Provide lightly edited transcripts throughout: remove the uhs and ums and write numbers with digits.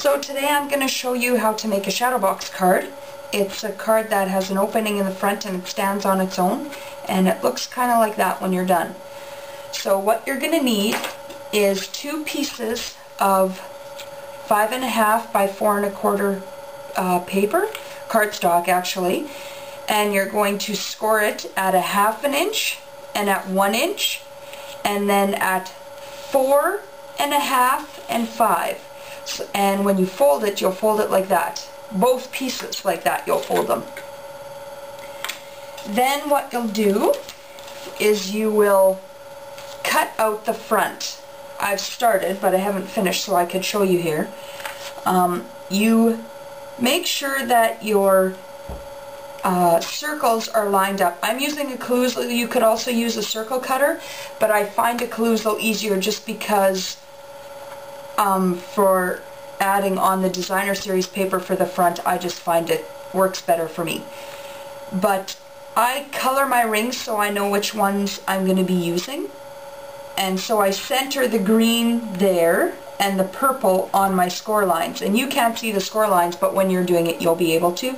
So today I'm going to show you how to make a shadow box card. It's a card that has an opening in the front and it stands on its own, and it looks kind of like that when you're done. So what you're going to need is 2 pieces of 5.5 by 4 1/4 paper, cardstock actually, and you're going to score it at 1/2 inch and at 1 inch, and then at 4.5 and 5. So, and when you fold it, you'll fold it like that. Both pieces like that, you'll fold them. Then what you'll do is you will cut out the front. I've started, but I haven't finished, so I could show you here. You make sure that your circles are lined up. I'm using a caloozle. You could also use a circle cutter, but I find a caloozle easier just because for adding on the designer series paper for the front, I just find it works better for me. But I color my rings so I know which ones I'm going to be using, and so I center the green there and the purple on my score lines. And you can't see the score lines, but when you're doing it you'll be able to.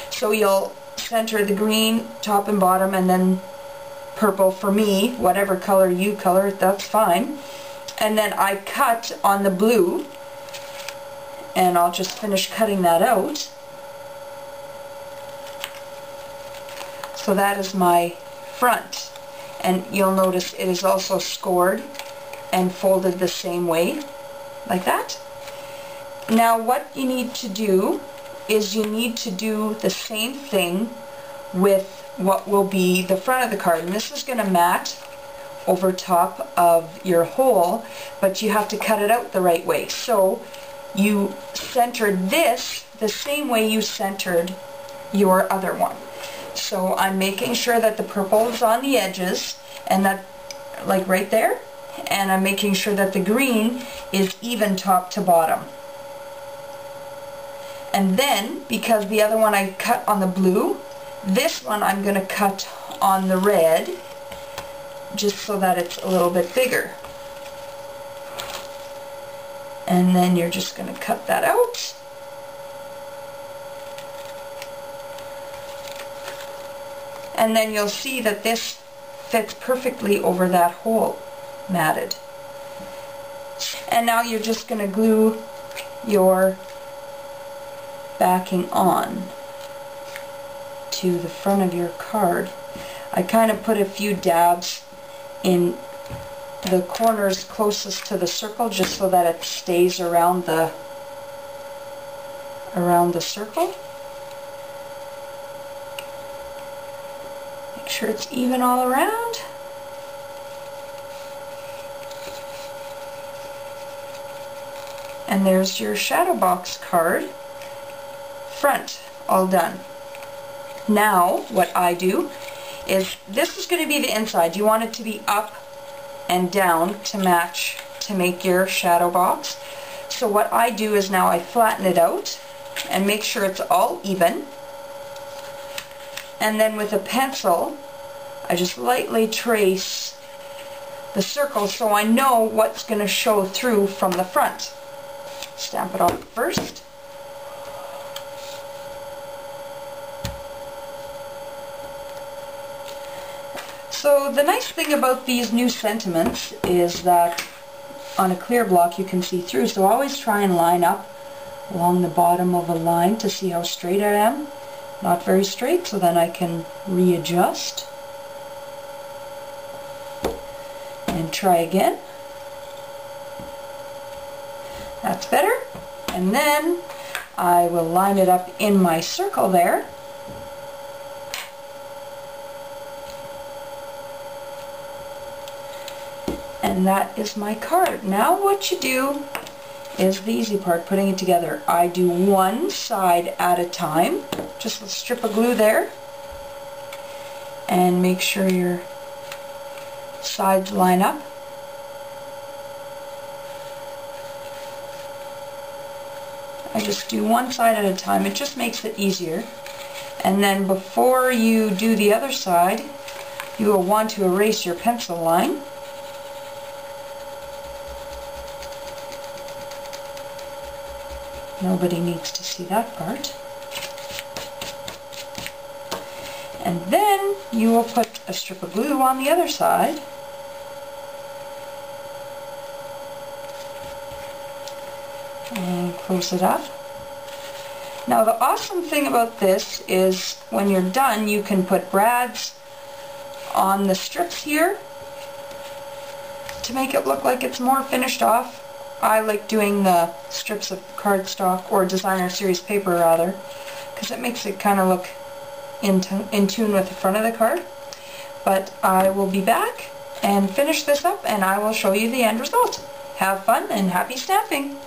So you'll center the green top and bottom, and then purple for me, whatever color you color, that's fine. And then I cut on the blue, and I'll just finish cutting that out. So that is my front, and you'll notice it is also scored and folded the same way, like that. Now what you need to do is you need to do the same thing with what will be the front of the card, and this is going to mat over top of your hole, but you have to cut it out the right way. So you centered this the same way you centered your other one. So I'm making sure that the purple is on the edges, and that, like right there, and I'm making sure that the green is even top to bottom. And then, because the other one I cut on the blue, this one I'm going to cut on the red, just so that it's a little bit bigger. And then you're just going to cut that out. And then you'll see that this fits perfectly over that hole, matted. And now you're just going to glue your backing on to the front of your card. I kind of put a few dabs in the corners closest to the circle, just so that it stays around the circle. Make sure it's even all around. And there's your shadow box card front, all done. Now what I do is, this is going to be the inside. You want it to be up and down to match, to make your shadow box. So what I do is now I flatten it out and make sure it's all even, and then with a pencil I just lightly trace the circle so I know what's going to show through from the front. Stamp it on first. So the nice thing about these new sentiments is that on a clear block you can see through, so always try and line up along the bottom of a line to see how straight I am. Not very straight, so then I can readjust and try again. That's better. And then I will line it up in my circle there. And that is my card. Now what you do is the easy part, putting it together. I do one side at a time. Just a strip of glue there. And make sure your sides line up. I just do one side at a time. It just makes it easier. And then before you do the other side, you will want to erase your pencil line. Nobody needs to see that part. And then you will put a strip of glue on the other side. And close it up. Now the awesome thing about this is when you're done you can put brads on the strips here to make it look like it's more finished off. I like doing the strips of cardstock, or designer series paper rather, because it makes it kind of look in tune with the front of the card. But I will be back and finish this up and I will show you the end result. Have fun and happy stamping!